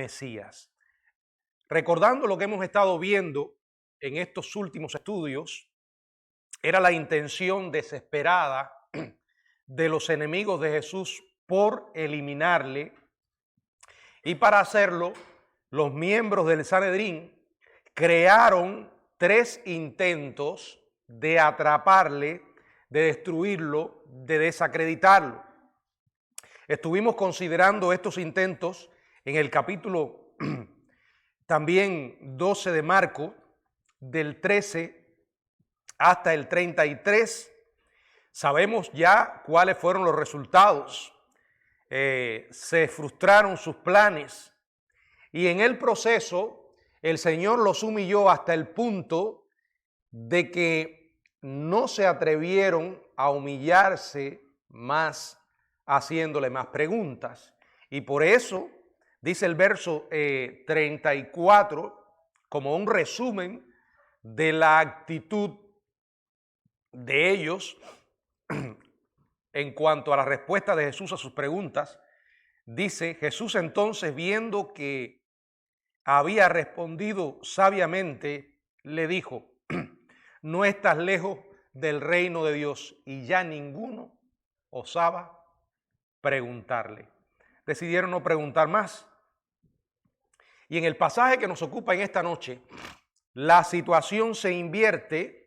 Mesías. Recordando lo que hemos estado viendo en estos últimos estudios, era la intención desesperada de los enemigos de Jesús por eliminarle, y para hacerlo, los miembros del Sanedrín crearon 3 intentos de atraparle, de destruirlo, de desacreditarlo. Estuvimos considerando estos intentos en el capítulo también 12 de Marcos, del 13 hasta el 33. Sabemos ya cuáles fueron los resultados. Se frustraron sus planes y en el proceso el Señor los humilló hasta el punto de que no se atrevieron a humillarse más haciéndole más preguntas. Y por eso dice el verso 34, como un resumen de la actitud de ellos en cuanto a la respuesta de Jesús a sus preguntas. Dice: Jesús entonces, viendo que había respondido sabiamente, le dijo: no estás lejos del reino de Dios. Y ya ninguno osaba preguntarle. Decidieron no preguntar más. Y en el pasaje que nos ocupa en esta noche, la situación se invierte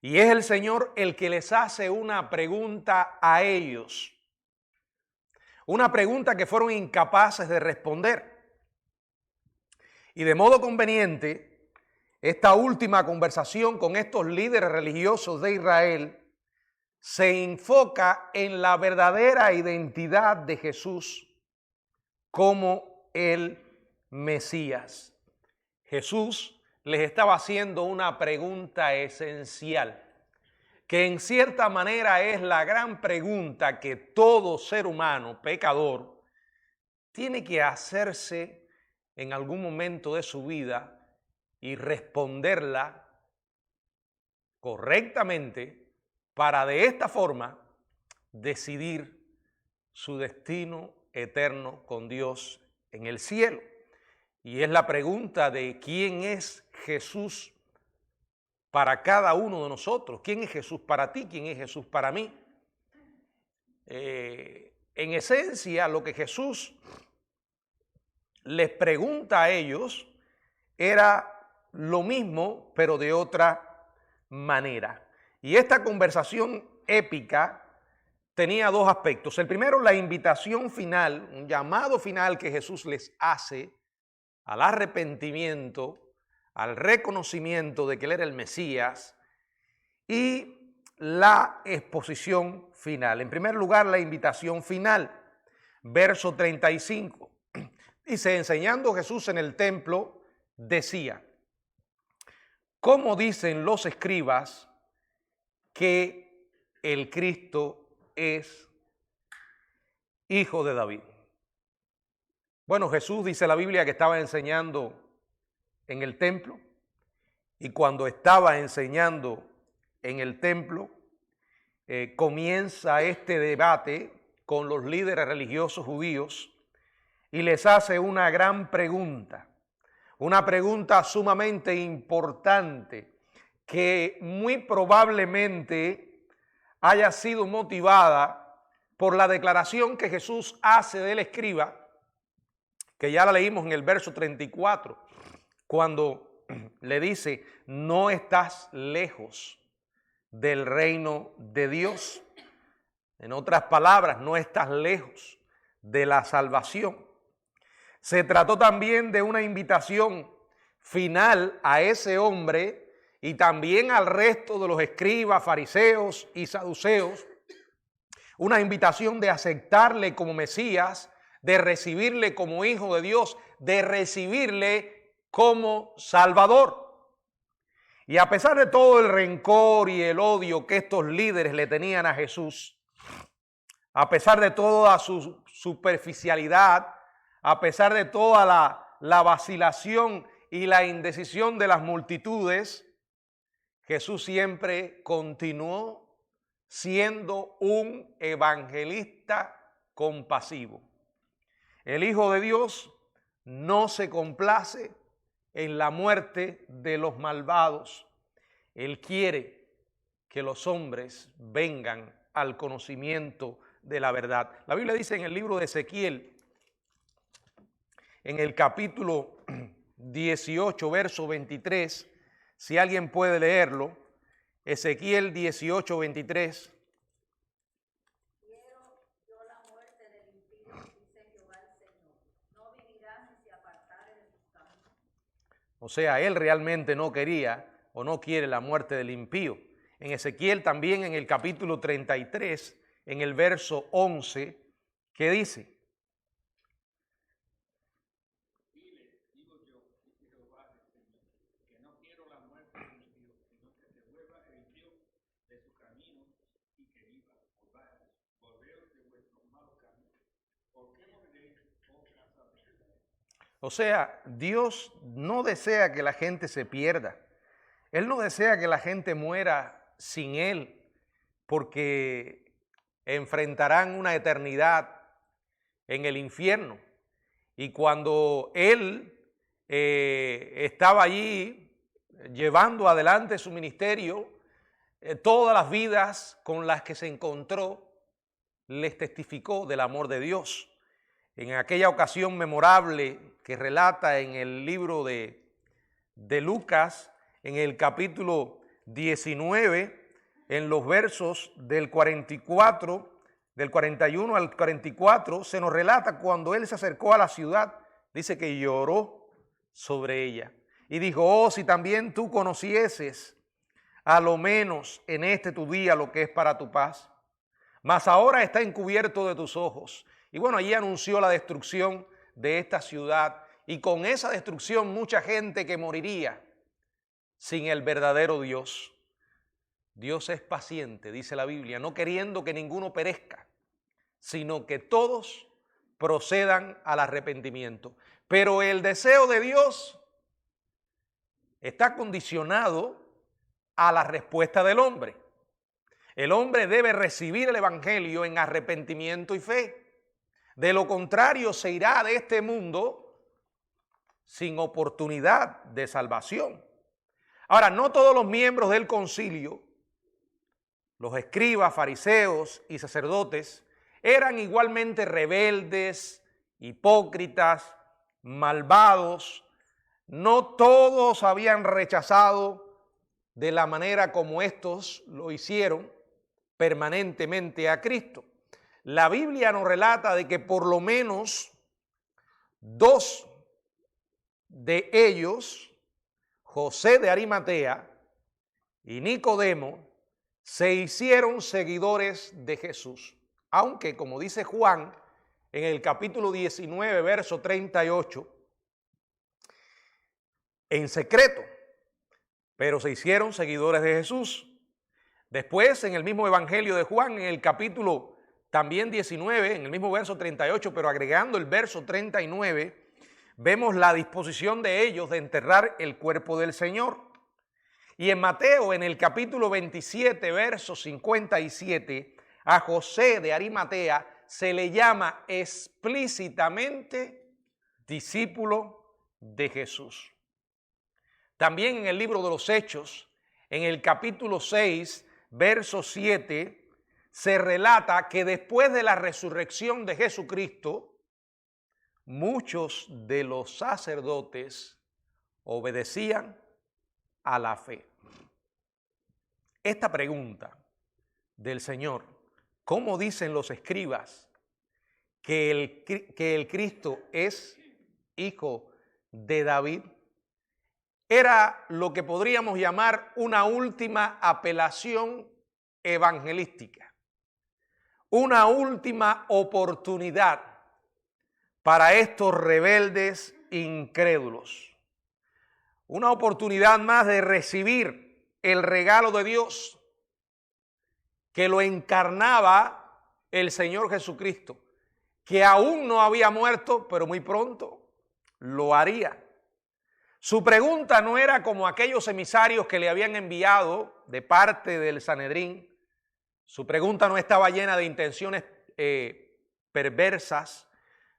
y es el Señor el que les hace una pregunta a ellos. Una pregunta que fueron incapaces de responder. Y de modo conveniente, esta última conversación con estos líderes religiosos de Israel se enfoca en la verdadera identidad de Jesús como el Mesías. Jesús les estaba haciendo una pregunta esencial, que en cierta manera es la gran pregunta que todo ser humano pecador tiene que hacerse en algún momento de su vida y responderla correctamente para de esta forma decidir su destino eterno con Dios en el cielo. Y es la pregunta de quién es Jesús para cada uno de nosotros. ¿Quién es Jesús para ti? ¿Quién es Jesús para mí? En esencia, lo que Jesús les pregunta a ellos era lo mismo, pero de otra manera. Y esta conversación épica tenía 2 aspectos. El primero, la invitación final, un llamado final que Jesús les hace al arrepentimiento, al reconocimiento de que Él era el Mesías, y la exposición final. En primer lugar, la invitación final. Verso 35. Dice: enseñando Jesús en el templo, decía: ¿cómo dicen los escribas que el Cristo es hijo de David? Bueno, Jesús, dice la Biblia, que estaba enseñando en el templo, y cuando estaba enseñando en el templo, comienza este debate con los líderes religiosos judíos y les hace una gran pregunta, una pregunta sumamente importante que muy probablemente haya sido motivada por la declaración que Jesús hace del escriba, que ya la leímos en el verso 34, cuando le dice: no estás lejos del reino de Dios. En otras palabras, no estás lejos de la salvación. Se trató también de una invitación final a ese hombre y también al resto de los escribas, fariseos y saduceos, una invitación de aceptarle como Mesías, de recibirle como hijo de Dios, de recibirle como Salvador. Y a pesar de todo el rencor y el odio que estos líderes le tenían a Jesús, a pesar de toda su superficialidad, a pesar de toda la vacilación y la indecisión de las multitudes, Jesús siempre continuó siendo un evangelista compasivo. El Hijo de Dios no se complace en la muerte de los malvados. Él quiere que los hombres vengan al conocimiento de la verdad. La Biblia dice en el libro de Ezequiel, en el capítulo 18, verso 23, si alguien puede leerlo, Ezequiel 18, 23. Quiero yo la muerte del impío, dice Jehová el Señor. No vivirá ni se apartare de sus caminos. O sea, él realmente no quería o no quiere la muerte del impío. En Ezequiel también en el capítulo 33, en el verso 11, ¿qué dice? O sea, Dios no desea que la gente se pierda. Él no desea que la gente muera sin Él, porque enfrentarán una eternidad en el infierno. Y cuando Él estaba allí llevando adelante su ministerio, todas las vidas con las que se encontró les testificó del amor de Dios. En aquella ocasión memorable que relata en el libro de Lucas, en el capítulo 19, en los versos del 44, del 41 al 44, se nos relata cuando él se acercó a la ciudad, dice que lloró sobre ella y dijo: oh, si también tú conocieses a lo menos en este tu día lo que es para tu paz, mas ahora está encubierto de tus ojos. Y bueno, allí anunció la destrucción de esta ciudad y con esa destrucción mucha gente que moriría sin el verdadero Dios. Dios es paciente, dice la Biblia, no queriendo que ninguno perezca, sino que todos procedan al arrepentimiento. Pero el deseo de Dios está condicionado a la respuesta del hombre. El hombre debe recibir el evangelio en arrepentimiento y fe. De lo contrario, se irá de este mundo sin oportunidad de salvación. Ahora, no todos los miembros del concilio, los escribas, fariseos y sacerdotes, eran igualmente rebeldes, hipócritas, malvados. No todos habían rechazado de la manera como estos lo hicieron permanentemente a Cristo. La Biblia nos relata de que por lo menos dos de ellos, José de Arimatea y Nicodemo, se hicieron seguidores de Jesús. Aunque, como dice Juan en el capítulo 19, verso 38, en secreto, pero se hicieron seguidores de Jesús. Después, en el mismo evangelio de Juan, en el capítulo también 19, en el mismo verso 38, pero agregando el verso 39, vemos la disposición de ellos de enterrar el cuerpo del Señor. Y en Mateo, en el capítulo 27, verso 57, a José de Arimatea se le llama explícitamente discípulo de Jesús. También en el libro de los Hechos, en el capítulo 6, verso 7, se relata que después de la resurrección de Jesucristo, muchos de los sacerdotes obedecían a la fe. Esta pregunta del Señor, ¿cómo dicen los escribas que el Cristo es hijo de David? Era lo que podríamos llamar una última apelación evangelística, una última oportunidad para estos rebeldes incrédulos, una oportunidad más de recibir el regalo de Dios que lo encarnaba el Señor Jesucristo, que aún no había muerto, pero muy pronto lo haría. Su pregunta no era como aquellos emisarios que le habían enviado de parte del Sanedrín. Su pregunta no estaba llena de intenciones perversas.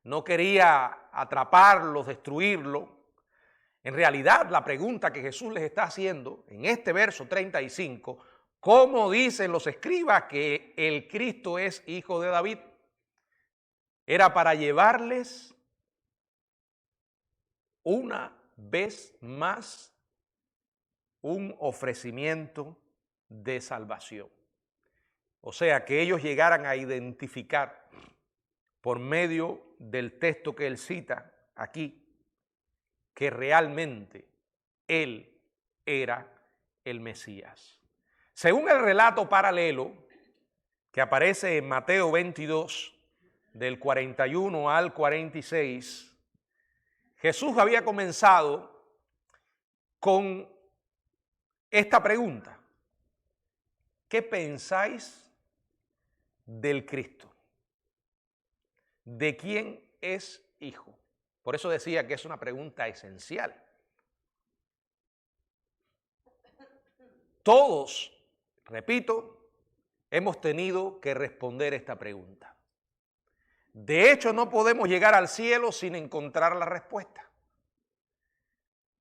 no quería atraparlos, destruirlos. En realidad, la pregunta que Jesús les está haciendo en este verso 35, ¿cómo dicen los escribas que el Cristo es hijo de David? Era para llevarles una vez más un ofrecimiento de salvación. O sea, que ellos llegaran a identificar por medio del texto que él cita aquí, que realmente él era el Mesías. Según el relato paralelo que aparece en Mateo 22, del 41 al 46, Jesús había comenzado con esta pregunta: ¿qué pensáis del Cristo? ¿De quién es hijo? Por eso decía que es una pregunta esencial. Todos, repito, hemos tenido que responder esta pregunta. De hecho, no podemos llegar al cielo sin encontrar la respuesta.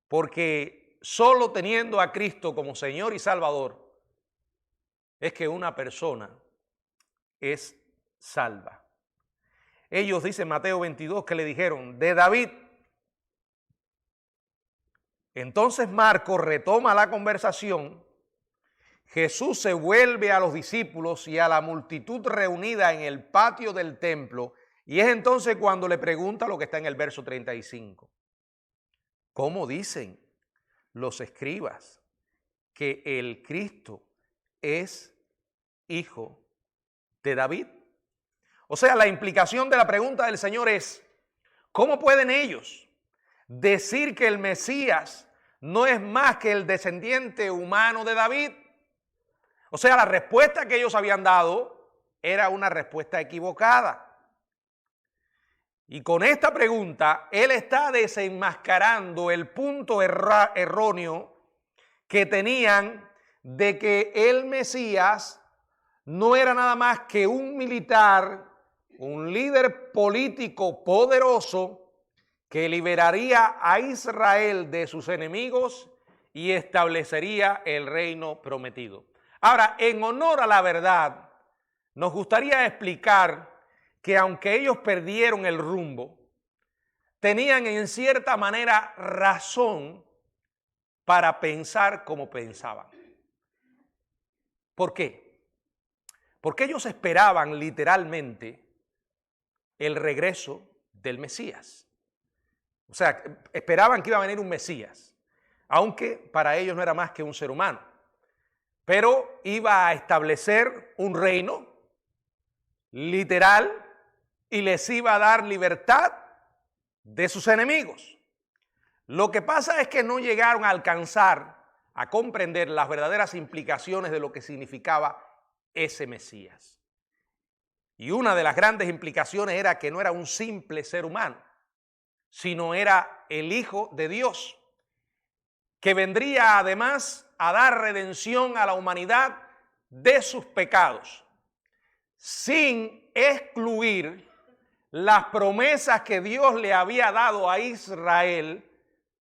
Porque solo teniendo a Cristo como Señor y Salvador es que una persona es salva. Ellos, dice Mateo 22, que le dijeron, de David. Entonces Marcos retoma la conversación. Jesús se vuelve a los discípulos y a la multitud reunida en el patio del templo, y es entonces cuando le pregunta lo que está en el verso 35. ¿Cómo dicen los escribas que el Cristo es hijo de David? O sea, la implicación de la pregunta del Señor es, ¿cómo pueden ellos decir que el Mesías no es más que el descendiente humano de David? O sea, la respuesta que ellos habían dado era una respuesta equivocada. Y con esta pregunta, él está desenmascarando el punto erróneo que tenían de que el Mesías no era nada más que un militar, un líder político poderoso que liberaría a Israel de sus enemigos y establecería el reino prometido. Ahora, en honor a la verdad, nos gustaría explicar que aunque ellos perdieron el rumbo, tenían en cierta manera razón para pensar como pensaban. ¿Por qué? Porque ellos esperaban literalmente el regreso del Mesías. O sea, esperaban que iba a venir un Mesías, aunque para ellos no era más que un ser humano. Pero iba a establecer un reino literal y les iba a dar libertad de sus enemigos. Lo que pasa es que no llegaron a alcanzar a comprender las verdaderas implicaciones de lo que significaba ese Mesías. Y una de las grandes implicaciones era que no era un simple ser humano, sino era el Hijo de Dios, que vendría además a dar redención a la humanidad de sus pecados, sin excluir las promesas que Dios le había dado a Israel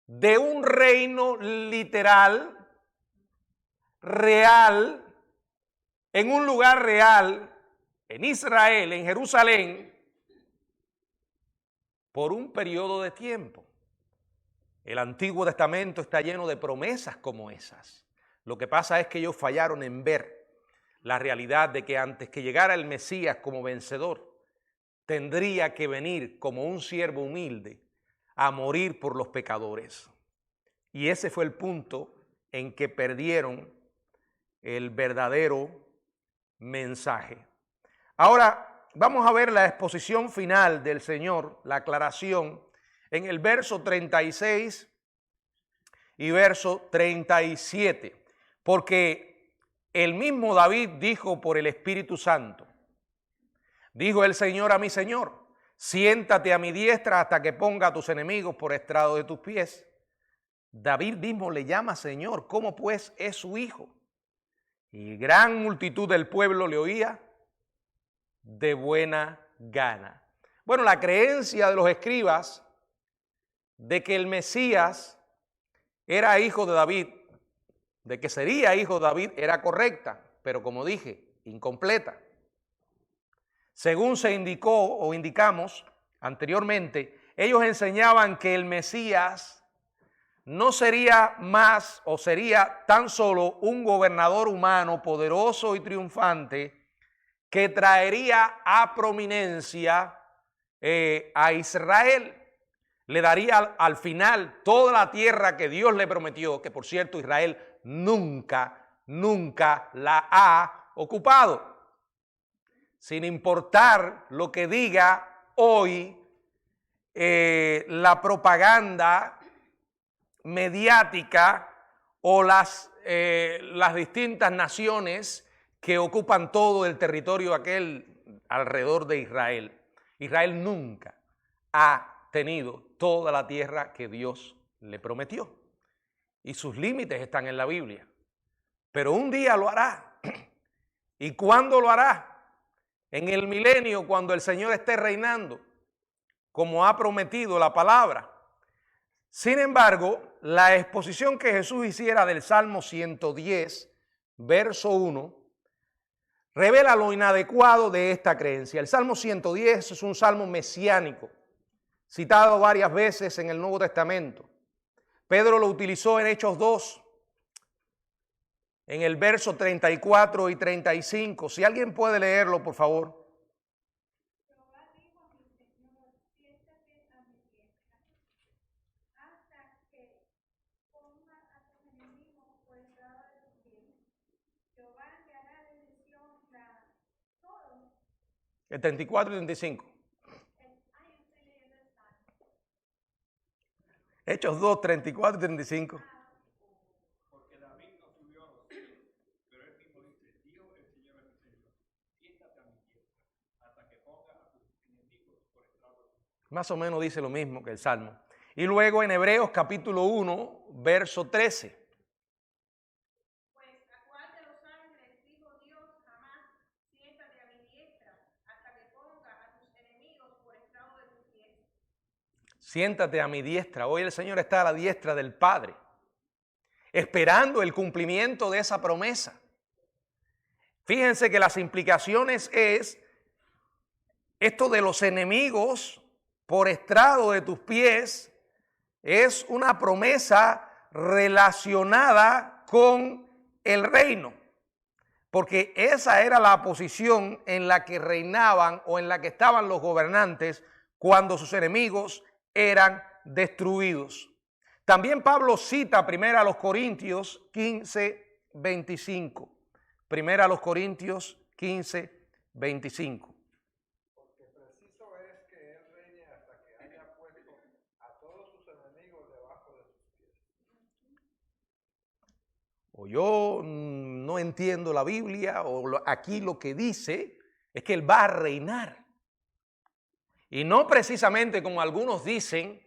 de un reino literal, real, en un lugar real, en Israel, en Jerusalén, por un periodo de tiempo. El Antiguo Testamento está lleno de promesas como esas. Lo que pasa es que ellos fallaron en ver la realidad de que antes que llegara el Mesías como vencedor, tendría que venir como un siervo humilde a morir por los pecadores. Y ese fue el punto en que perdieron el verdadero mensaje. Ahora vamos a ver la exposición final del Señor, la aclaración, en el verso 36 y verso 37. Porque el mismo David dijo por el Espíritu Santo, dijo el Señor a mi Señor, siéntate a mi diestra hasta que ponga a tus enemigos por estrado de tus pies. David mismo le llama Señor, ¿cómo pues es su hijo? Y gran multitud del pueblo le oía de buena gana. Bueno, la creencia de los escribas de que el Mesías era hijo de David, de que sería hijo de David, era correcta, pero como dije, incompleta. Según se indicó o indicamos anteriormente, ellos enseñaban que el Mesías no sería más o sería tan solo un gobernador humano poderoso y triunfante que traería a prominencia a Israel. Le daría al final toda la tierra que Dios le prometió, que por cierto Israel nunca la ha ocupado. Sin importar lo que diga hoy la propaganda mediática o las distintas naciones que ocupan todo el territorio aquel alrededor de Israel. Israel nunca ha tenido toda la tierra que Dios le prometió. Y sus límites están en la Biblia. Pero un día lo hará. ¿Y cuándo lo hará? En el milenio, cuando el Señor esté reinando, como ha prometido la palabra. Sin embargo, la exposición que Jesús hiciera del Salmo 110, verso 1, revela lo inadecuado de esta creencia. El Salmo 110 es un salmo mesiánico, citado varias veces en el Nuevo Testamento. Pedro lo utilizó en Hechos 2, en el verso 34 y 35. Si alguien puede leerlo, por favor. Jehová dijo a mi Señor, siéntate a mi diestra, hasta que ponga a tus enemigos por estrado de tus pies. Jehová te hará bendición todos. El 34 y 35. Estoy leyendo el Salmo. Hechos 2, 34 y 35. Porque David no subió a los cielos, pero él mismo dice, dijo el Señor a mi Señor, siéntate a mi diestra, hasta que ponga a tus enemigos por estrado de tus pies. Más o menos dice lo mismo que el Salmo. Y luego en Hebreos capítulo 1, verso 13. Pues a cuál de los ángeles dijo Dios jamás, siéntate a mi diestra, hasta que ponga a tus enemigos por estrado de tus pies. Siéntate a mi diestra. Hoy el Señor está a la diestra del Padre, esperando el cumplimiento de esa promesa. Fíjense que las implicaciones es esto de los enemigos por estrado de tus pies, es una promesa relacionada con el reino, porque esa era la posición en la que reinaban o en la que estaban los gobernantes cuando sus enemigos eran destruidos. También Pablo cita 1 Corintios 15, 25. 1 Corintios 15, 25. Porque preciso es que él reine hasta que haya puesto a todos sus enemigos debajo de sus pies. O yo no entiendo la Biblia, o aquí lo que dice es que Él va a reinar. Y no precisamente como algunos dicen,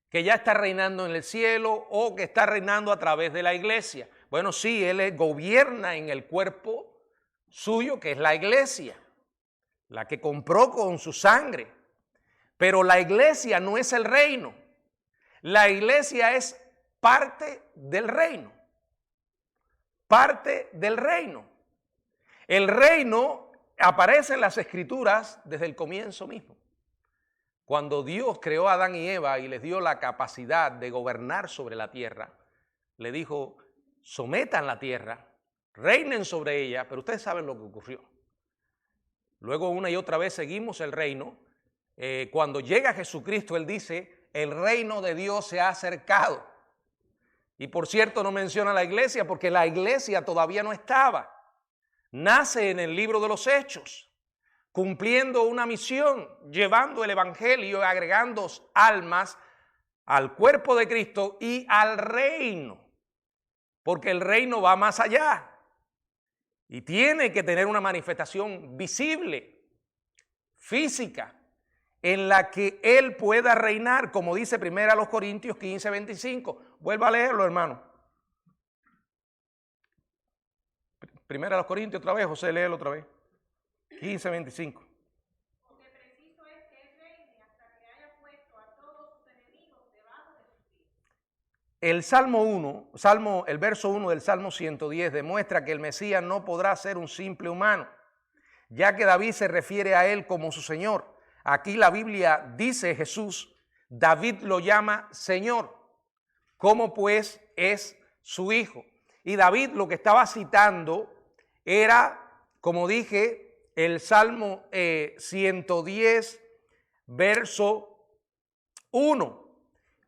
que ya está reinando en el cielo o que está reinando a través de la iglesia. Bueno, sí, Él gobierna en el cuerpo suyo, que es la iglesia, la que compró con su sangre. Pero la iglesia no es el reino. La iglesia es parte del reino. Parte del reino. El reino aparece en las Escrituras desde el comienzo mismo. Cuando Dios creó a Adán y Eva y les dio la capacidad de gobernar sobre la tierra, le dijo, sometan la tierra, reinen sobre ella, pero ustedes saben lo que ocurrió. Luego una y otra vez seguimos el reino. Cuando llega Jesucristo, Él dice, el reino de Dios se ha acercado. Y por cierto no menciona la iglesia porque la iglesia todavía no estaba. Nace en el libro de los Hechos, cumpliendo una misión, llevando el evangelio, agregando almas al cuerpo de Cristo y al reino, porque el reino va más allá y tiene que tener una manifestación visible, física, en la que Él pueda reinar, como dice 1 Corintios 15, 25. Vuelva a leerlo, hermano. 1 Corintios otra vez, José, léelo otra vez. 15, 25. Porque preciso es que Él reine el verso 1 del Salmo 110 demuestra que el Mesías no podrá ser un simple humano, ya que David se refiere a él como su Señor. Aquí la Biblia dice Jesús, David lo llama Señor, como pues es su hijo. Y David lo que estaba citando era, como dije, el Salmo 110, verso 1.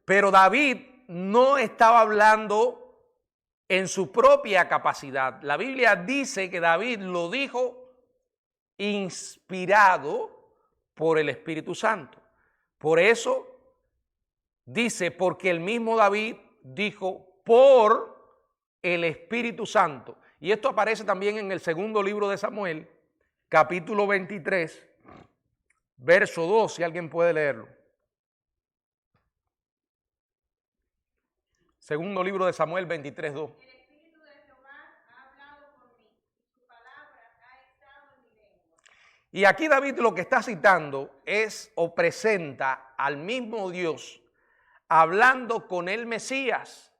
Pero David no estaba hablando en su propia capacidad. La Biblia dice que David lo dijo inspirado por el Espíritu Santo. Por eso dice, porque el mismo David dijo por el Espíritu Santo. Y esto aparece también en el segundo libro de Samuel, capítulo 23, verso 2, si alguien puede leerlo. Segundo libro de Samuel 23, 2. El Espíritu de Jehová ha hablado por mí, y su palabra ha estado en mi lengua. Y aquí David lo que está citando es o presenta al mismo Dios hablando con el Mesías,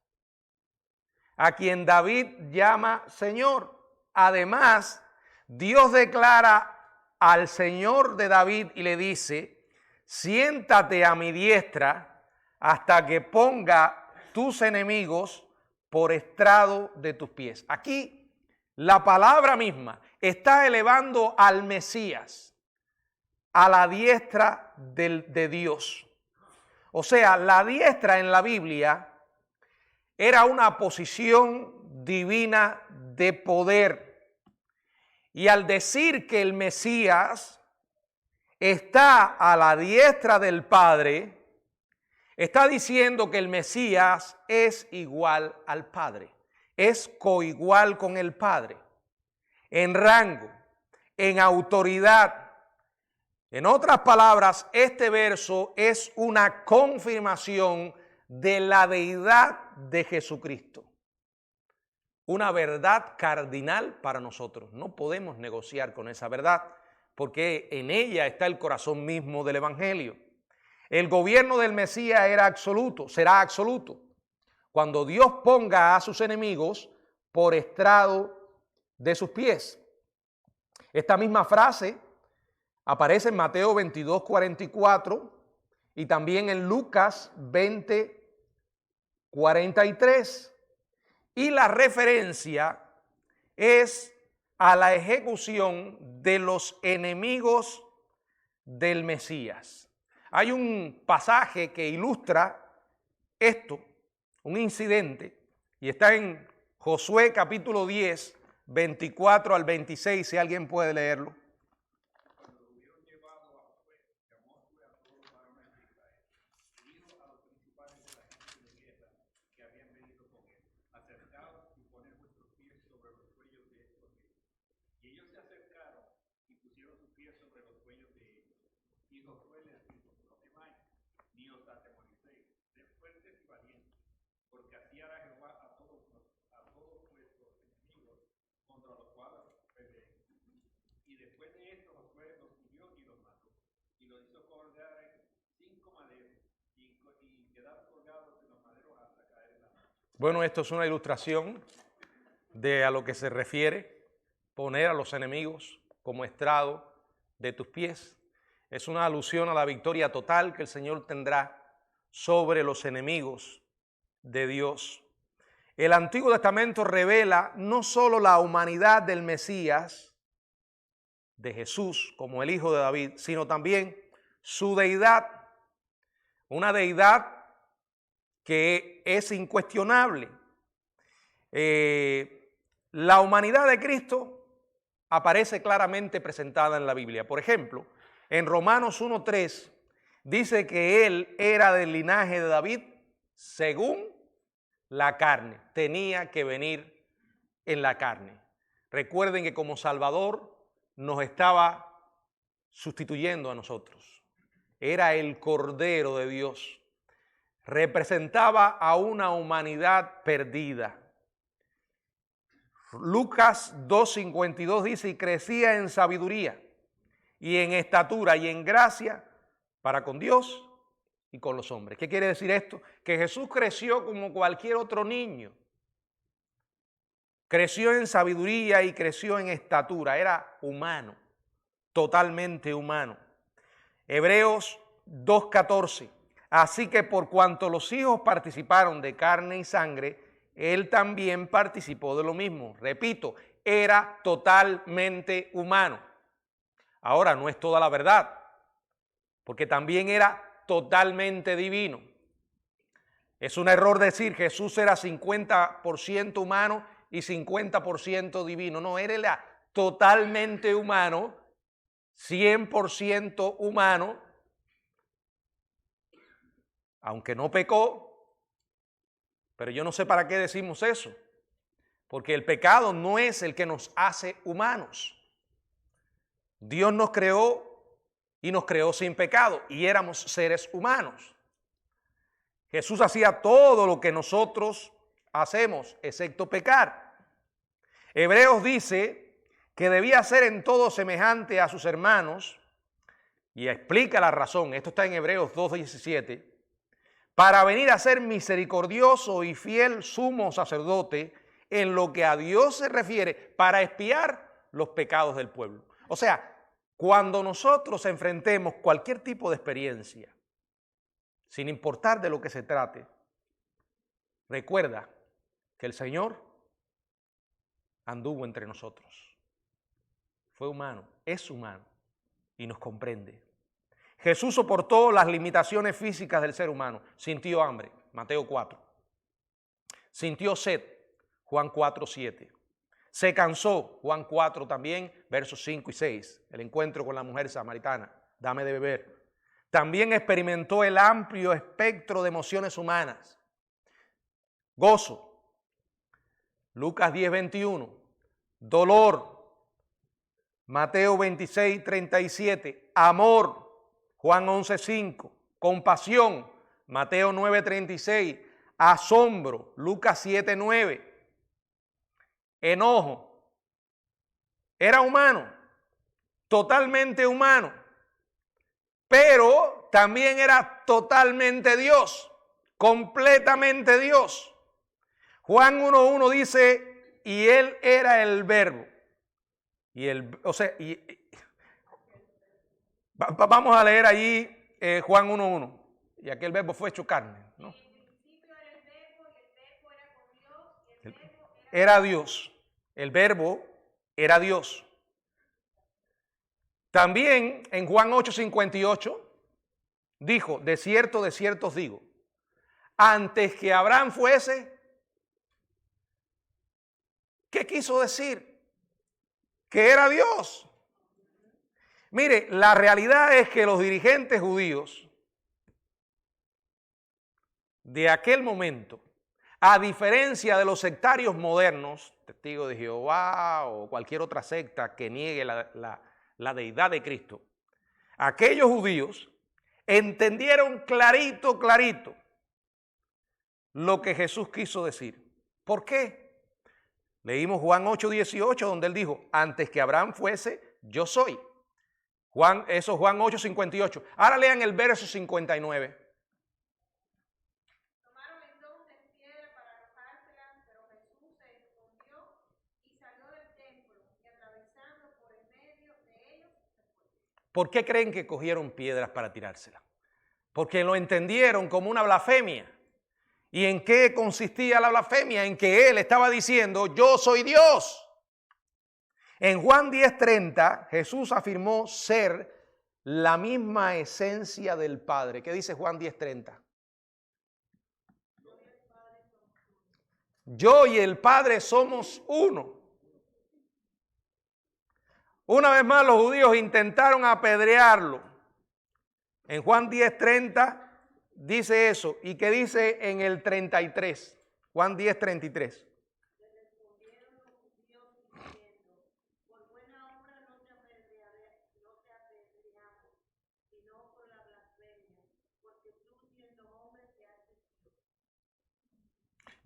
a quien David llama Señor. Además, Dios declara al Señor de David y le dice, siéntate a mi diestra hasta que ponga tus enemigos por estrado de tus pies. Aquí la palabra misma está elevando al Mesías a la diestra de Dios. O sea, la diestra en la Biblia era una posición divina de poder. Y al decir que el Mesías está a la diestra del Padre, está diciendo que el Mesías es igual al Padre, es coigual con el Padre, en rango, en autoridad. En otras palabras, este verso es una confirmación de la deidad de Jesucristo. Una verdad cardinal para nosotros. No podemos negociar con esa verdad porque en ella está el corazón mismo del Evangelio. El gobierno del Mesías era absoluto, será absoluto, cuando Dios ponga a sus enemigos por estrado de sus pies. Esta misma frase aparece en Mateo 22, 44 y también en Lucas 20, 43. Y la referencia es a la ejecución de los enemigos del Mesías. Hay un pasaje que ilustra esto, un incidente, y está en Josué capítulo 10, 24 al 26, si alguien puede leerlo. Cuando lo hubieron llevado a Josué, llamó a todos los varones de Israel y dijo a los principales de la gente de guerra que habían venido con él, acercaos y poned vuestros pies sobre los cuellos de estos reyes. Y ellos se acercaron y pusieron sus pies sobre los cuellos de ellos. Y Josué les dijo, no temáis, ni os atemoricéis, sed fuertes y valientes, porque así hará Jehová a todos vuestros enemigos contra los cuales peleéis. Y después de esto Josué los hirió y los mató, y los hizo colgar en 5 maderos, y quedar colgados en los maderos hasta caer en la noche. Bueno, esto es una ilustración de a lo que se refiere poner a los enemigos como estrado de tus pies. Es una alusión a la victoria total que el Señor tendrá sobre los enemigos de Dios. El Antiguo Testamento revela no solo la humanidad del Mesías, de Jesús como el hijo de David, sino también su deidad, una deidad que es incuestionable. La humanidad de Cristo aparece claramente presentada en la Biblia. Por ejemplo, en Romanos 1:3 dice que él era del linaje de David según la carne, tenía que venir en la carne. Recuerden que como Salvador nos estaba sustituyendo a nosotros. Era el Cordero de Dios. Representaba a una humanidad perdida. Lucas 2:52 dice, y crecía en sabiduría, y en estatura, y en gracia, para con Dios y con los hombres. ¿Qué quiere decir esto? Que Jesús creció como cualquier otro niño. Creció en sabiduría y creció en estatura. Era humano, totalmente humano. Hebreos 2:14. Así que por cuanto los hijos participaron de carne y sangre, él también participó de lo mismo. Repito, era totalmente humano. Ahora, no es toda la verdad, porque también era totalmente divino. Es un error decir que Jesús era 50% humano y 50% divino. No, él era totalmente humano, 100% humano, aunque no pecó, pero yo no sé para qué decimos eso, porque el pecado no es el que nos hace humanos. Dios nos creó y nos creó sin pecado y éramos seres humanos. Jesús hacía todo lo que nosotros hacemos, excepto pecar. Hebreos dice que debía ser en todo semejante a sus hermanos y explica la razón. Esto está en Hebreos 2:17. Para venir a ser misericordioso y fiel sumo sacerdote en lo que a Dios se refiere, para expiar los pecados del pueblo. O sea, cuando nosotros enfrentemos cualquier tipo de experiencia, sin importar de lo que se trate, recuerda que el Señor anduvo entre nosotros. Fue humano, es humano y nos comprende. Jesús soportó las limitaciones físicas del ser humano. Sintió hambre, Mateo 4. Sintió sed, Juan 4:7. Se cansó, Juan 4 también, versos 5 y 6. El encuentro con la mujer samaritana, dame de beber. También experimentó el amplio espectro de emociones humanas. Gozo, Lucas 10:21. Dolor, Mateo 26:37. Amor, Juan 11:5. Compasión, Mateo 9:36. Asombro, Lucas 7:9. Enojo. Era humano, totalmente humano, pero también era totalmente Dios, completamente Dios. Juan 1:1 dice, y él era el verbo. Vamos a leer allí Juan 1:1. Y aquel verbo fue hecho carne, ¿no? En el principio era el verbo y el verbo era con Dios y el verbo Era Dios. El verbo era Dios. También en Juan 8:58 dijo, de cierto os digo, antes que Abraham fuese, ¿qué quiso decir? Que era Dios. Mire, la realidad es que los dirigentes judíos de aquel momento, a diferencia de los sectarios modernos, Testigos de Jehová o cualquier otra secta que niegue la deidad de Cristo, aquellos judíos entendieron clarito lo que Jesús quiso decir. ¿Por qué? Leímos Juan 8:18 donde él dijo, antes que Abraham fuese, yo soy. Juan 8:58. Ahora lean el verso 59. tomaron entonces piedra para arrojársela, pero Jesús se escondió y salió del templo y atravesando por el medio de ellos se fue. ¿Por qué creen que cogieron piedras para tirársela? Porque lo entendieron como una blasfemia. ¿Y en qué consistía la blasfemia? En que él estaba diciendo, yo soy Dios. En Juan 10:30, Jesús afirmó ser la misma esencia del Padre. ¿Qué dice Juan 10:30? Yo y el Padre somos uno. Una vez más los judíos intentaron apedrearlo. En Juan 10:30 dice eso. ¿Y qué dice en el 33? Juan 10:33.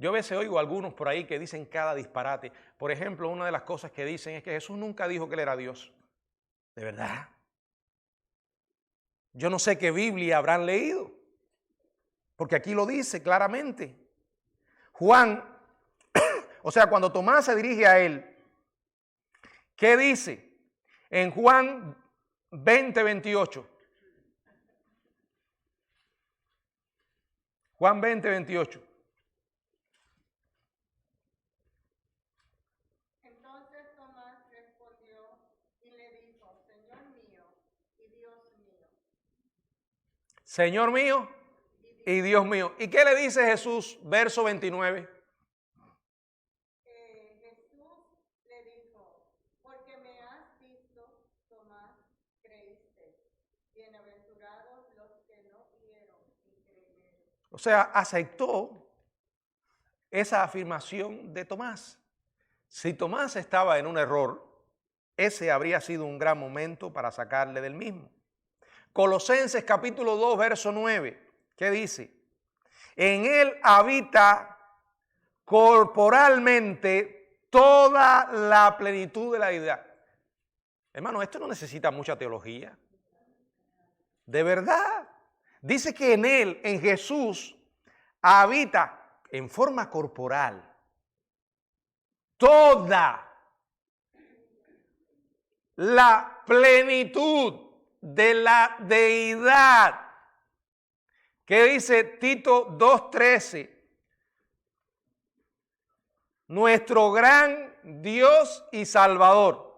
Yo a veces oigo a algunos por ahí que dicen cada disparate. Por ejemplo, una de las cosas que dicen es que Jesús nunca dijo que él era Dios. ¿De verdad? Yo no sé qué Biblia habrán leído, Porque aquí lo dice claramente. Juan, o sea, cuando Tomás se dirige a él, ¿qué dice? En Juan 20:28. Juan 20:28. Entonces Tomás respondió y le dijo, Señor mío y Dios mío. Señor mío y Dios mío. ¿Y qué le dice Jesús? Verso 29. Jesús le dijo, porque me has visto, Tomás, creíste. Bienaventurados los que no vieron y creyeron. O sea, aceptó esa afirmación de Tomás. Si Tomás estaba en un error, ese habría sido un gran momento para sacarle del mismo. Colosenses capítulo 2, verso 9, ¿qué dice? En él habita corporalmente toda la plenitud de la deidad. Hermano, esto no necesita mucha teología. De verdad. Dice que en él, en Jesús, habita en forma corporal toda la plenitud de la deidad. ¿Qué dice Tito 2:13? Nuestro gran Dios y Salvador.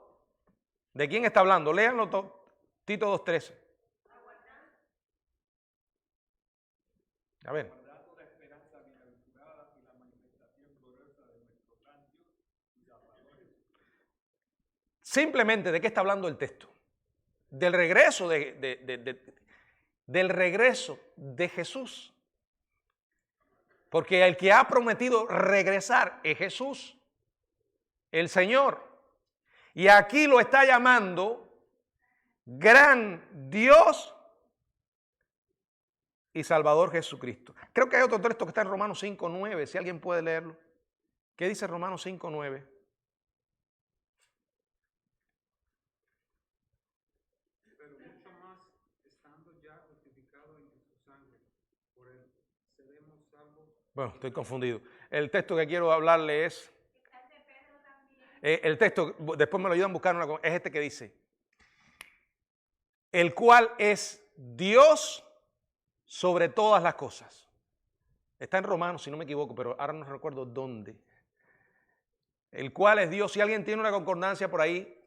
¿De quién está hablando? Léanlo todo. Tito 2:13. A ver. La esperanza bienaventurada y la manifestación gloriosa de nuestro gran Dios y Salvador Jesucristo. Simplemente, ¿de qué está hablando el texto? Del regreso del regreso de Jesús. Porque el que ha prometido regresar es Jesús, el Señor. Y aquí lo está llamando gran Dios y Salvador Jesucristo. Creo que hay otro texto que está en Romanos 5:9, si alguien puede leerlo. ¿Qué dice Romanos 5:9? Pero mucho más, estando ya justificado en su sangre, por él seremos salvos. Bueno, estoy confundido. El texto que quiero hablarle es... el texto, después me lo ayudan a buscar, es este que dice, el cual es Dios sobre todas las cosas. Está en Romanos, si no me equivoco, pero ahora no recuerdo dónde. El cual es Dios. Si alguien tiene una concordancia por ahí.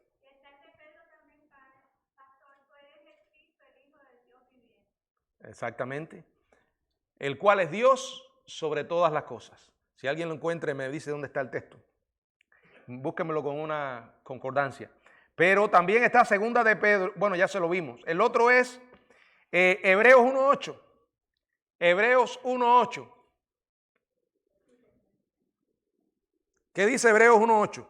Exactamente. El cual es Dios sobre todas las cosas. Si alguien lo encuentra, me dice dónde está el texto. Búsquemelo con una concordancia. Pero también está segunda de Pedro. Bueno, ya se lo vimos. El otro es Hebreos 1:8. Hebreos 1:8. ¿Qué dice Hebreos 1:8?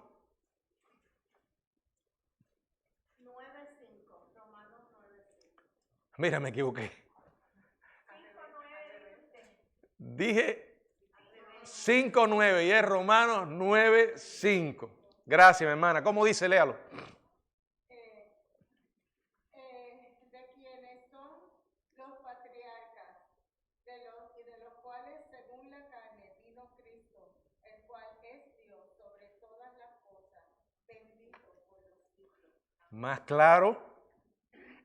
9:5, Romanos 9:5. Mira, me equivoqué. Dije 5:9 y es Romanos 9:5. Gracias, mi hermana. ¿Cómo dice? Léalo. De quienes son los patriarcas, y de los cuales según la carne vino Cristo, el cual es Dios sobre todas las cosas, bendito por los siglos. Más claro.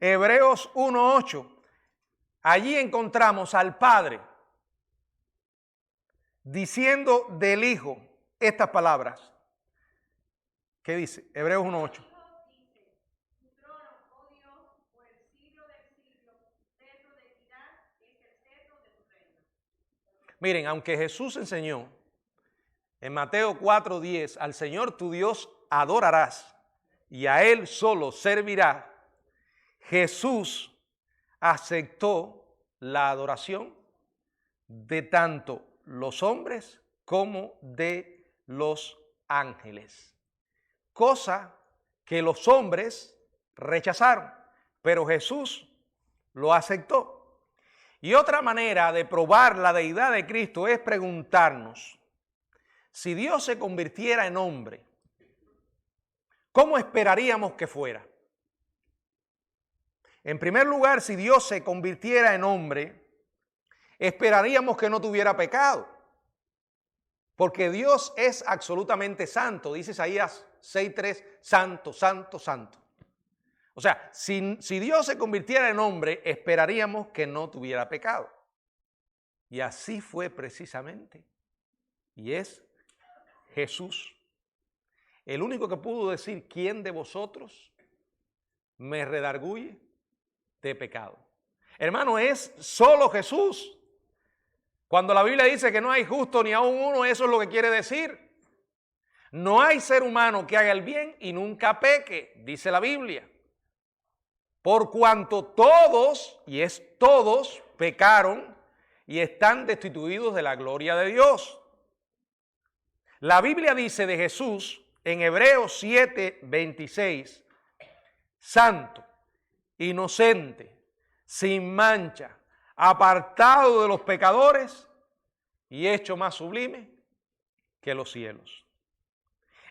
Hebreos 1:8. Allí encontramos al Padre diciendo del Hijo estas palabras. ¿Qué dice? Hebreos 1:8. Miren, aunque Jesús enseñó en Mateo 4:10, al Señor tu Dios adorarás y a Él solo servirás, Jesús aceptó la adoración de tanto los hombres como de los ángeles. Cosa que los hombres rechazaron, pero Jesús lo aceptó. Y otra manera de probar la deidad de Cristo es preguntarnos, si Dios se convirtiera en hombre, ¿cómo esperaríamos que fuera? En primer lugar, si Dios se convirtiera en hombre, esperaríamos que no tuviera pecado. Porque Dios es absolutamente santo. Dice Isaías 6:3, santo, santo, santo. O sea, si Dios se convirtiera en hombre, esperaríamos que no tuviera pecado. Y así fue precisamente. Y es Jesús. El único que pudo decir, ¿quién de vosotros me redarguye de pecado? Hermano, es solo Jesús. Cuando la Biblia dice que no hay justo ni aun uno, eso es lo que quiere decir. No hay ser humano que haga el bien y nunca peque, dice la Biblia. Por cuanto todos, y es todos, pecaron y están destituidos de la gloria de Dios. La Biblia dice de Jesús en Hebreos 7:26, santo, inocente, sin mancha, apartado de los pecadores y hecho más sublime que los cielos.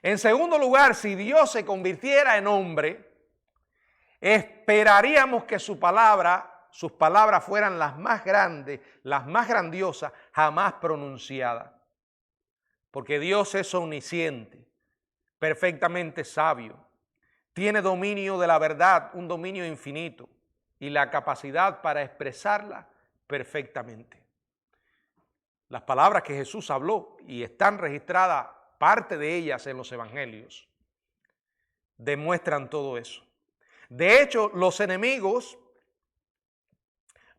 En segundo lugar, si Dios se convirtiera en hombre, esperaríamos que sus palabras fueran las más grandes, las más grandiosas, jamás pronunciadas. Porque Dios es omnisciente, perfectamente sabio, tiene dominio de la verdad, un dominio infinito y la capacidad para expresarla perfectamente. Las palabras que Jesús habló y están registradas, parte de ellas en los evangelios, demuestran todo eso. De hecho, los enemigos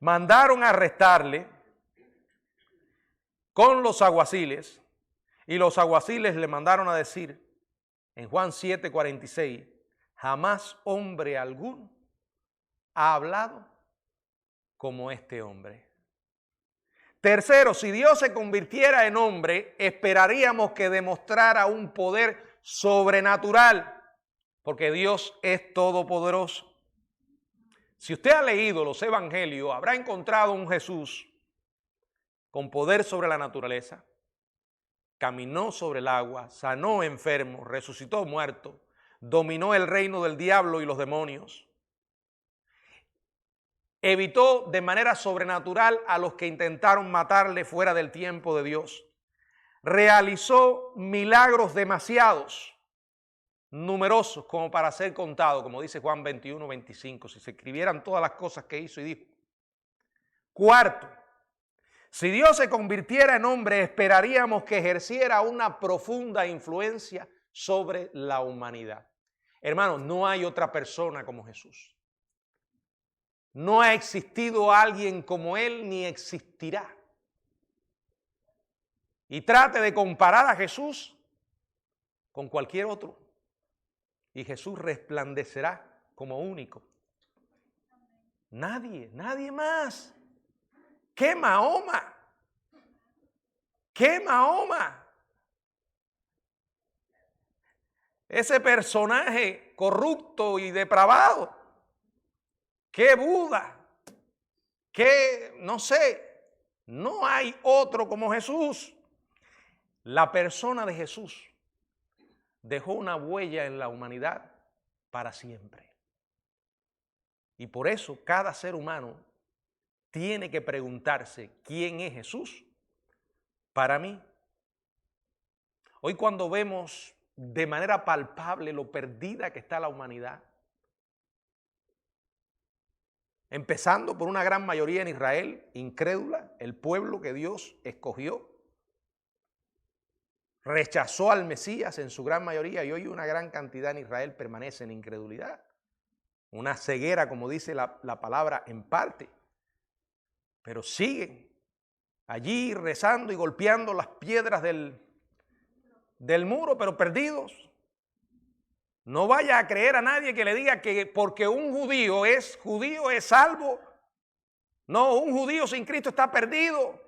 mandaron a arrestarle con los alguaciles y los alguaciles le mandaron a decir en Juan 7:46, jamás hombre alguno ha hablado como este hombre. Tercero, si Dios se convirtiera en hombre, esperaríamos que demostrara un poder sobrenatural, porque Dios es todopoderoso. Si usted ha leído los evangelios, habrá encontrado un Jesús con poder sobre la naturaleza, caminó sobre el agua, sanó enfermos, resucitó muertos, dominó el reino del diablo y los demonios. Evitó de manera sobrenatural a los que intentaron matarle fuera del tiempo de Dios. Realizó milagros demasiados, numerosos como para ser contados, como dice Juan 21:25, si se escribieran todas las cosas que hizo y dijo. Cuarto, si Dios se convirtiera en hombre, esperaríamos que ejerciera una profunda influencia sobre la humanidad. Hermanos, no hay otra persona como Jesús. No ha existido alguien como Él ni existirá. Y trate de comparar a Jesús con cualquier otro. Y Jesús resplandecerá como único. Nadie más. ¿Qué Mahoma? ¿Qué Mahoma? Ese personaje corrupto y depravado. ¿Qué Buda? ¿Qué? No sé. No hay otro como Jesús. La persona de Jesús dejó una huella en la humanidad para siempre. Y por eso cada ser humano tiene que preguntarse, ¿quién es Jesús para mí? Hoy cuando vemos de manera palpable lo perdida que está la humanidad, empezando por una gran mayoría en Israel, incrédula, el pueblo que Dios escogió, rechazó al Mesías en su gran mayoría y hoy una gran cantidad en Israel permanece en incredulidad. Una ceguera, como dice la palabra, en parte. Pero siguen allí rezando y golpeando las piedras del muro, pero perdidos. No vaya a creer a nadie que le diga que porque un judío es salvo. No, un judío sin Cristo está perdido.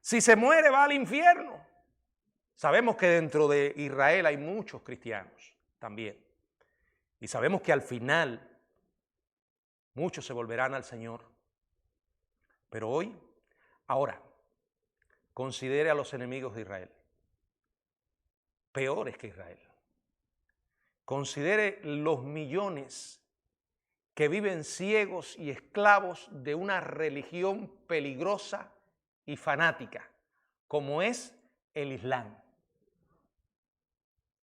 Si se muere va al infierno. Sabemos que dentro de Israel hay muchos cristianos también. Y sabemos que al final muchos se volverán al Señor. Pero hoy, ahora, considere a los enemigos de Israel. Peores que Israel. Considere los millones que viven ciegos y esclavos de una religión peligrosa y fanática, como es el Islam.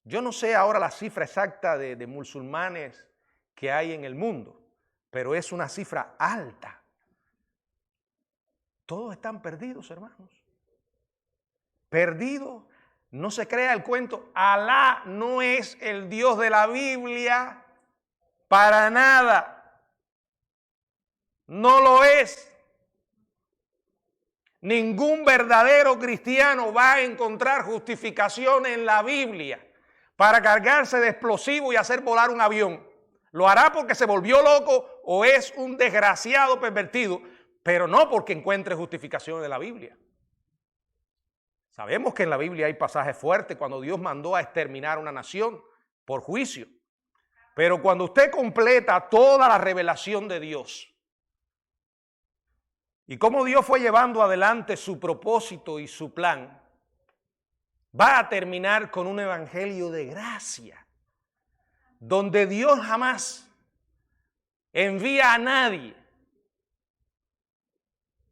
Yo no sé ahora la cifra exacta de musulmanes que hay en el mundo, pero es una cifra alta. Todos están perdidos, hermanos. Perdidos. No se crea el cuento. Alá no es el Dios de la Biblia para nada. No lo es. Ningún verdadero cristiano va a encontrar justificación en la Biblia para cargarse de explosivos y hacer volar un avión. Lo hará porque se volvió loco o es un desgraciado pervertido, pero no porque encuentre justificación en la Biblia. Sabemos que en la Biblia hay pasajes fuertes cuando Dios mandó a exterminar una nación por juicio. Pero cuando usted completa toda la revelación de Dios y cómo Dios fue llevando adelante su propósito y su plan, va a terminar con un evangelio de gracia, donde Dios jamás envía a nadie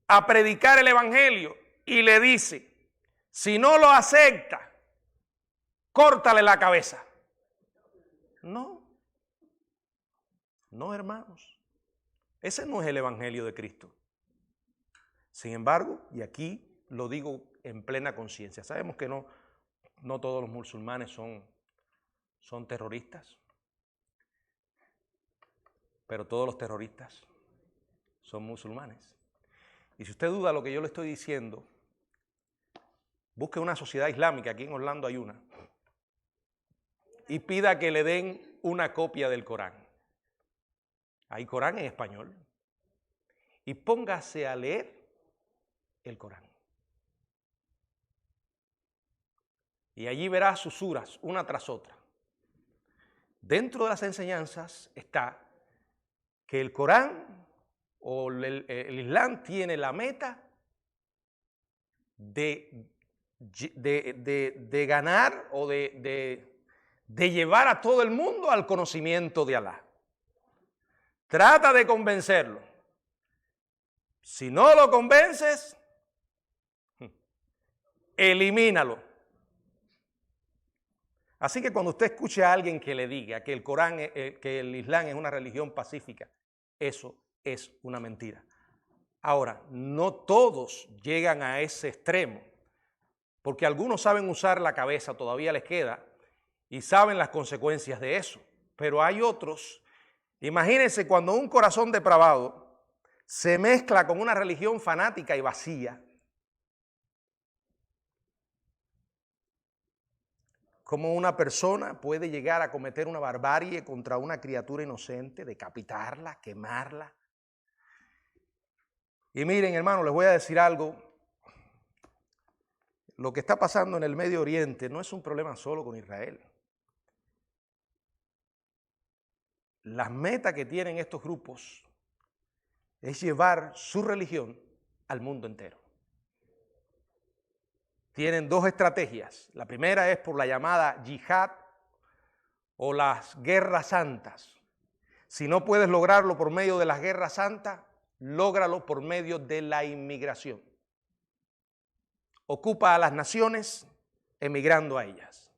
a predicar el evangelio y le dice: si no lo acepta, córtale la cabeza. No, no, hermanos. Ese no es el evangelio de Cristo. Sin embargo, y aquí lo digo en plena conciencia, sabemos que no todos los musulmanes son terroristas, pero todos los terroristas son musulmanes. Y si usted duda de lo que yo le estoy diciendo, busque una sociedad islámica, aquí en Orlando hay una, y pida que le den una copia del Corán. Hay Corán en español. Y póngase a leer el Corán. Y allí verá sus suras, una tras otra. Dentro de las enseñanzas está que el Corán o el Islam tiene la meta de ganar o de llevar a todo el mundo al conocimiento de Alá. Trata de convencerlo. Si no lo convences, elimínalo. Así que cuando usted escuche a alguien que le diga que el Corán, que el Islam es una religión pacífica, eso es una mentira. Ahora, no todos llegan a ese extremo, porque algunos saben usar la cabeza, todavía les queda, y saben las consecuencias de eso. Pero hay otros, imagínense cuando un corazón depravado se mezcla con una religión fanática y vacía, cómo una persona puede llegar a cometer una barbarie contra una criatura inocente, decapitarla, quemarla. Y miren, hermano, les voy a decir algo. Lo que está pasando en el Medio Oriente no es un problema solo con Israel. Las metas que tienen estos grupos es llevar su religión al mundo entero. Tienen dos estrategias. La primera es por la llamada yihad o las guerras santas. Si no puedes lograrlo por medio de las guerras santas, lógralo por medio de la inmigración. Ocupa a las naciones emigrando a ellas.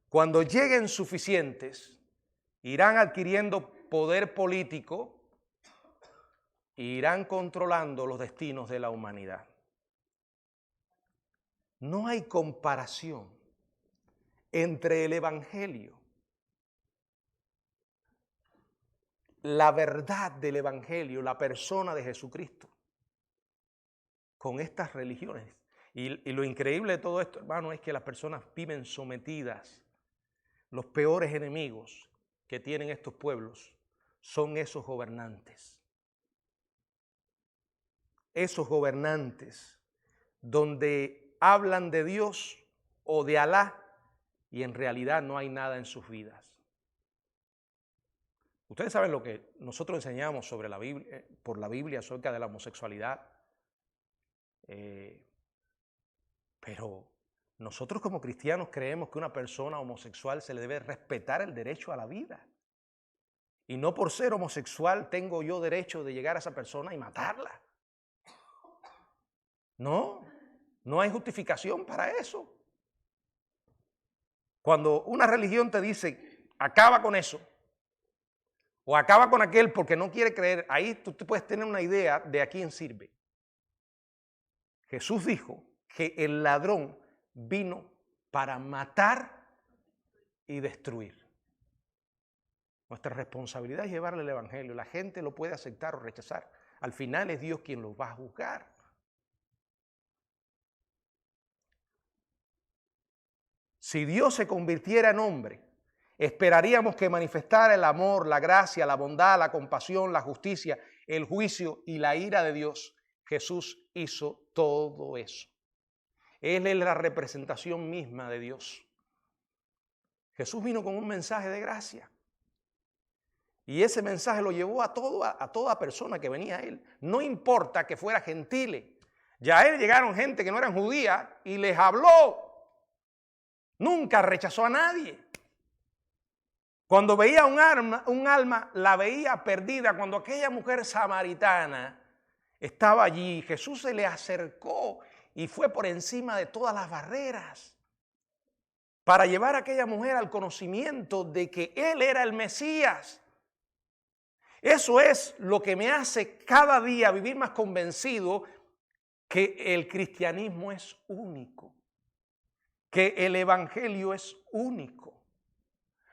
Cuando lleguen suficientes, irán adquiriendo poder político e irán controlando los destinos de la humanidad. No hay comparación entre el Evangelio, la verdad del Evangelio, la persona de Jesucristo, con estas religiones. Y lo increíble de todo esto, hermano, es que las personas viven sometidas. Los peores enemigos que tienen estos pueblos son esos gobernantes. Esos gobernantes donde hablan de Dios o de Alá y en realidad no hay nada en sus vidas. Ustedes saben lo que nosotros enseñamos sobre la Biblia, por la Biblia acerca de la homosexualidad. Pero nosotros como cristianos creemos que a una persona homosexual se le debe respetar el derecho a la vida. Y no por ser homosexual tengo yo derecho de llegar a esa persona y matarla. No, no hay justificación para eso. Cuando una religión te dice, acaba con eso, o acaba con aquel porque no quiere creer, ahí tú te puedes tener una idea de a quién sirve. Jesús dijo que el ladrón vino para matar y destruir. Nuestra responsabilidad es llevarle el evangelio. La gente lo puede aceptar o rechazar. Al final es Dios quien los va a juzgar. Si Dios se convirtiera en hombre, esperaríamos que manifestara el amor, la gracia, la bondad, la compasión, la justicia, el juicio y la ira de Dios. Jesús hizo todo eso. Él es la representación misma de Dios. Jesús vino con un mensaje de gracia. Y ese mensaje lo llevó a toda persona que venía a él. No importa que fuera gentile. Ya a él llegaron gente que no eran judías y les habló. Nunca rechazó a nadie. Cuando veía un alma, la veía perdida. Cuando aquella mujer samaritana estaba allí, Jesús se le acercó y fue por encima de todas las barreras para llevar a aquella mujer al conocimiento de que Él era el Mesías. Eso es lo que me hace cada día vivir más convencido que el cristianismo es único, que el evangelio es único.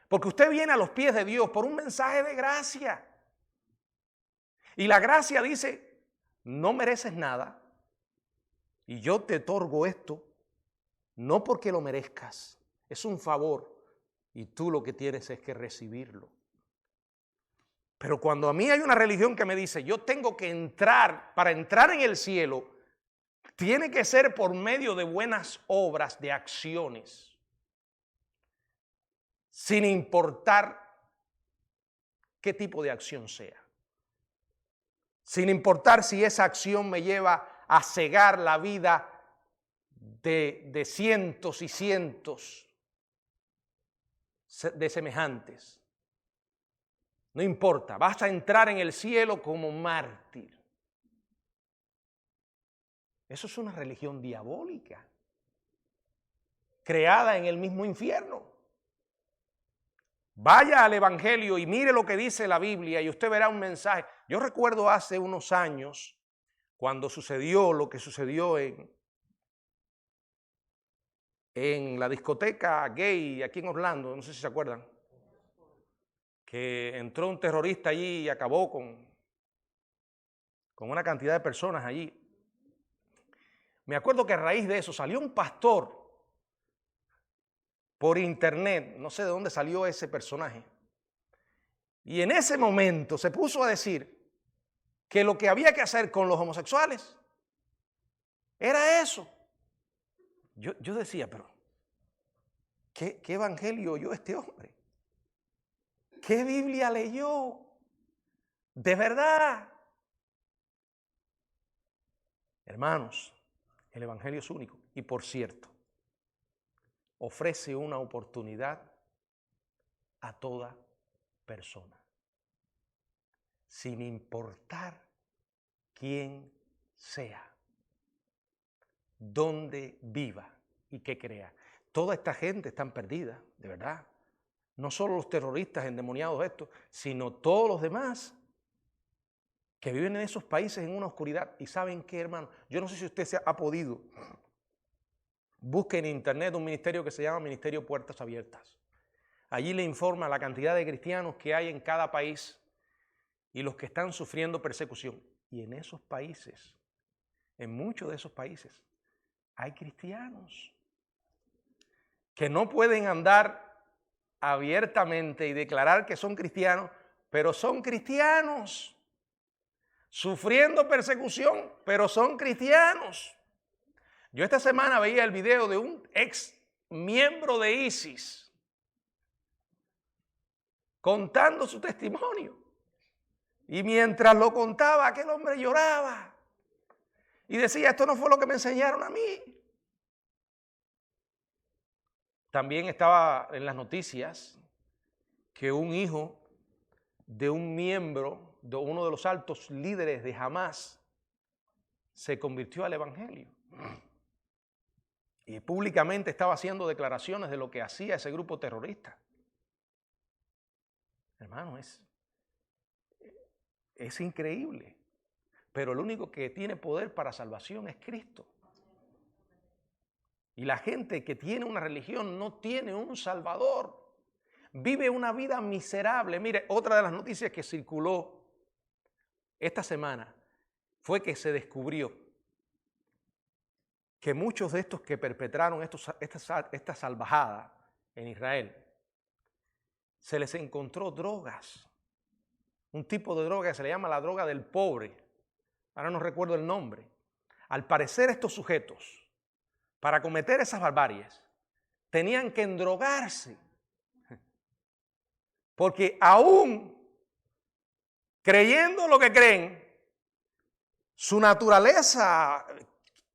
Porque usted viene a los pies de Dios por un mensaje de gracia. Y la gracia dice, no mereces nada y yo te otorgo esto, no porque lo merezcas, es un favor y tú lo que tienes es que recibirlo. Pero cuando a mí hay una religión que me dice, yo tengo que entrar, para entrar en el cielo, tiene que ser por medio de buenas obras, de acciones, sin importar qué tipo de acción sea. Sin importar si esa acción me lleva a cegar la vida de cientos y cientos de semejantes. No importa, vas a entrar en el cielo como mártir. Eso es una religión diabólica, creada en el mismo infierno. Vaya al Evangelio y mire lo que dice la Biblia y usted verá un mensaje. Yo recuerdo hace unos años, cuando sucedió lo que sucedió en la discoteca gay aquí en Orlando, no sé si se acuerdan, que entró un terrorista allí y acabó con una cantidad de personas allí. Me acuerdo que a raíz de eso salió un pastor por internet, no sé de dónde salió ese personaje, y en ese momento se puso a decir que lo que había que hacer con los homosexuales era eso. Yo decía, pero ¿qué evangelio oyó este hombre? ¿Qué Biblia leyó? ¿De verdad? Hermanos, el evangelio es único. Y por cierto, ofrece una oportunidad a toda persona, sin importar quién sea, dónde viva y qué crea. Toda esta gente está perdida, de verdad. No solo los terroristas endemoniados estos, sino todos los demás que viven en esos países en una oscuridad. ¿Y saben qué, hermano? Yo no sé si usted se ha podido. Busque en internet un ministerio que se llama Ministerio Puertas Abiertas. Allí le informa la cantidad de cristianos que hay en cada país y los que están sufriendo persecución. Y en esos países, en muchos de esos países, hay cristianos que no pueden andar abiertamente y declarar que son cristianos, pero son cristianos, sufriendo persecución, pero son cristianos. Yo esta semana veía el video de un ex miembro de ISIS contando su testimonio. Y mientras lo contaba, aquel hombre lloraba y decía, esto no fue lo que me enseñaron a mí. También estaba en las noticias que un hijo de un miembro, de uno de los altos líderes de Hamás, se convirtió al evangelio. Y públicamente estaba haciendo declaraciones de lo que hacía ese grupo terrorista. Hermano, es increíble. Pero el único que tiene poder para salvación es Cristo. Y la gente que tiene una religión no tiene un salvador. Vive una vida miserable. Mire, otra de las noticias que circuló esta semana fue que se descubrió que muchos de estos que perpetraron esta salvajada en Israel, se les encontró drogas. Un tipo de droga que se le llama la droga del pobre. Ahora no recuerdo el nombre. Al parecer estos sujetos, para cometer esas barbaries, tenían que endrogarse. Porque aún creyendo lo que creen, su naturaleza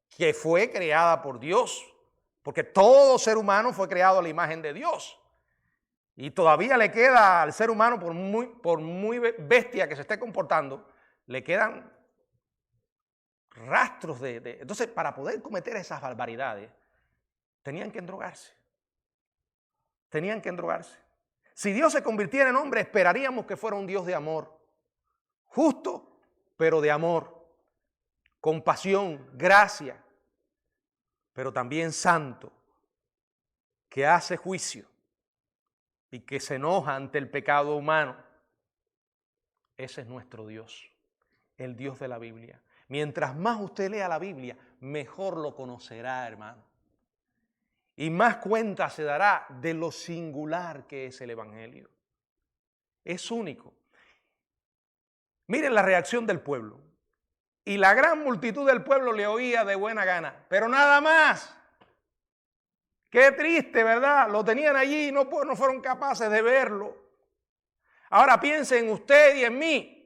que fue creada por Dios, porque todo ser humano fue creado a la imagen de Dios. Y todavía le queda al ser humano, por muy bestia que se esté comportando, le quedan rastros de... Entonces, para poder cometer esas barbaridades, tenían que endrogarse. Tenían que endrogarse. Si Dios se convirtiera en hombre, esperaríamos que fuera un Dios de amor. Justo, pero de amor. Compasión, gracia. Pero también santo. Que hace juicio. Y que se enoja ante el pecado humano. Ese es nuestro Dios. El Dios de la Biblia. Mientras más usted lea la Biblia, mejor lo conocerá, hermano. Y más cuenta se dará de lo singular que es el Evangelio. Es único. Miren la reacción del pueblo. Y la gran multitud del pueblo le oía de buena gana, pero nada más. Qué triste, ¿verdad? Lo tenían allí y no fueron capaces de verlo. Ahora piensen en usted y en mí.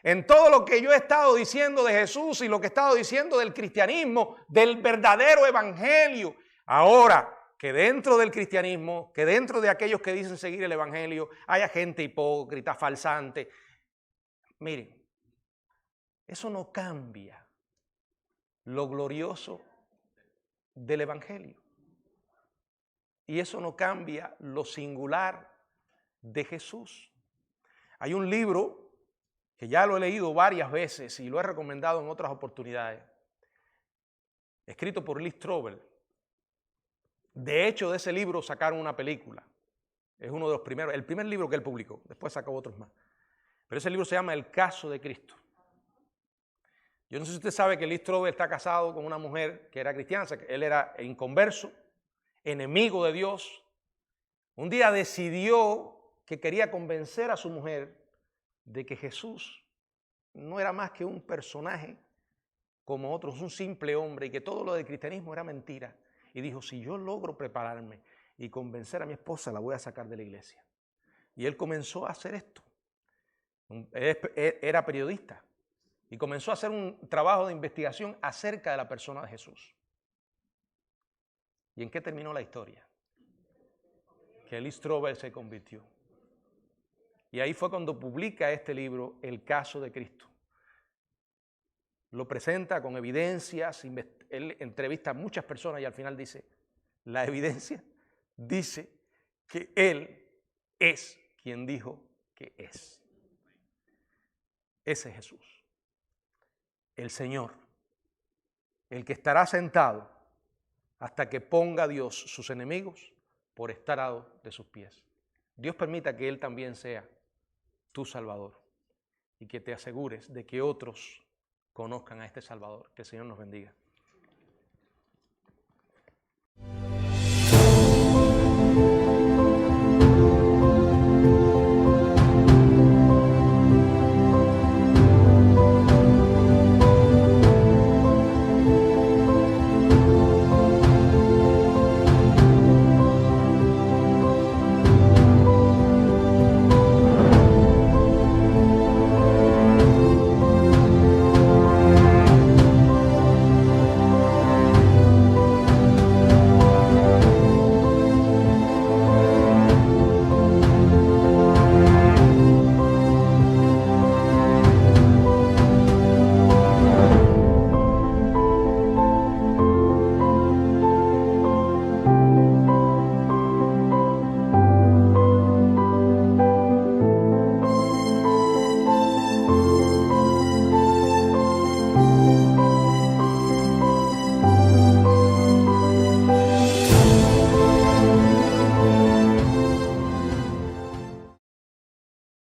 En todo lo que yo he estado diciendo de Jesús y lo que he estado diciendo del cristianismo, del verdadero evangelio. Ahora, que dentro del cristianismo, que dentro de aquellos que dicen seguir el evangelio, haya gente hipócrita, falsante. Miren, eso no cambia lo glorioso del evangelio. Y eso no cambia lo singular de Jesús. Hay un libro que ya lo he leído varias veces y lo he recomendado en otras oportunidades, escrito por Lee Strobel. De hecho, de ese libro sacaron una película. Es uno de los primeros, el primer libro que él publicó. Después sacó otros más. Pero ese libro se llama El caso de Cristo. Yo no sé si usted sabe que Lee Strobel está casado con una mujer que era cristiana. Él era inconverso, enemigo de Dios. Un día decidió que quería convencer a su mujer de que Jesús no era más que un personaje como otros, un simple hombre, y que todo lo del cristianismo era mentira. Y dijo, si yo logro prepararme y convencer a mi esposa, la voy a sacar de la iglesia. Y él comenzó a hacer esto. Era periodista y comenzó a hacer un trabajo de investigación acerca de la persona de Jesús. ¿Y en qué terminó la historia? Que Lee Strobel se convirtió. Y ahí fue cuando publica este libro, El caso de Cristo. Lo presenta con evidencias, él entrevista a muchas personas y al final dice, la evidencia dice que Él es quien dijo que es. Ese es Jesús, el Señor, el que estará sentado hasta que ponga a Dios sus enemigos por estrado de sus pies. Dios permita que Él también sea tu Salvador y que te asegures de que otros conozcan a este Salvador. Que el Señor nos bendiga.